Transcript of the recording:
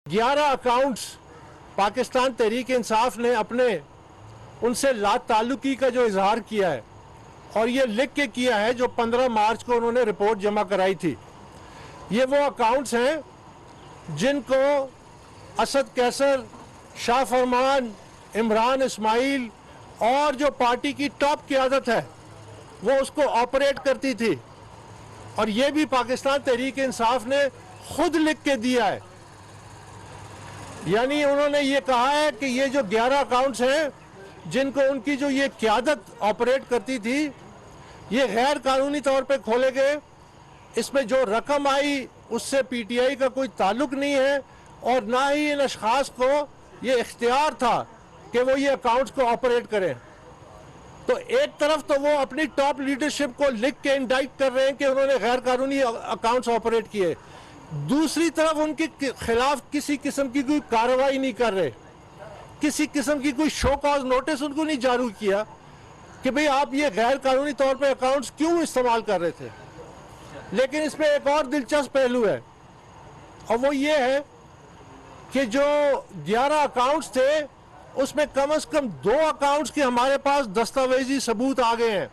11 accounts Pakistan Tehreek Insaf ने अपने उनसे लाताल्लुकी का जो इजहार किया है और ये लिख के किया है, जो 15 मार्च को उन्होंने रिपोर्ट जमा कराई थी। ये वो अकाउंट्स हैं जिनको असद कैसर, शाह फरमान, इमरान इस्माइल और जो पार्टी की टॉप क़यादत है वो उसको ऑपरेट करती थी। और ये भी पाकिस्तान तहरीक इंसाफ ने खुद लिख के दिया है। यानी उन्होंने ये कहा है कि ये जो 11 अकाउंट्स हैं जिनको उनकी जो ये क़यादत ऑपरेट करती थी, ये गैर कानूनी तौर पे खोले गए। इसमें जो रकम आई उससे पीटीआई का कोई ताल्लुक नहीं है और ना ही इन अशखास को ये इख्तियार था कि वो ये अकाउंट्स को ऑपरेट करें। तो एक तरफ तो वो अपनी टॉप लीडरशिप को लिख के इंडाइट कर रहे हैं कि उन्होंने गैर कानूनी अकाउंट्स ऑपरेट किए, दूसरी तरफ उनके खिलाफ किसी किस्म की कोई कार्रवाई नहीं कर रहे, किसी किस्म की कोई शो कॉज नोटिस उनको नहीं जारी किया कि भाई आप ये गैर कानूनी तौर पे अकाउंट्स क्यों इस्तेमाल कर रहे थे। लेकिन इसमें एक और दिलचस्प पहलू है और वो ये है कि जो 11 अकाउंट्स थे उसमें कम से कम 2 अकाउंट्स के हमारे पास दस्तावेजी सबूत आ गए हैं।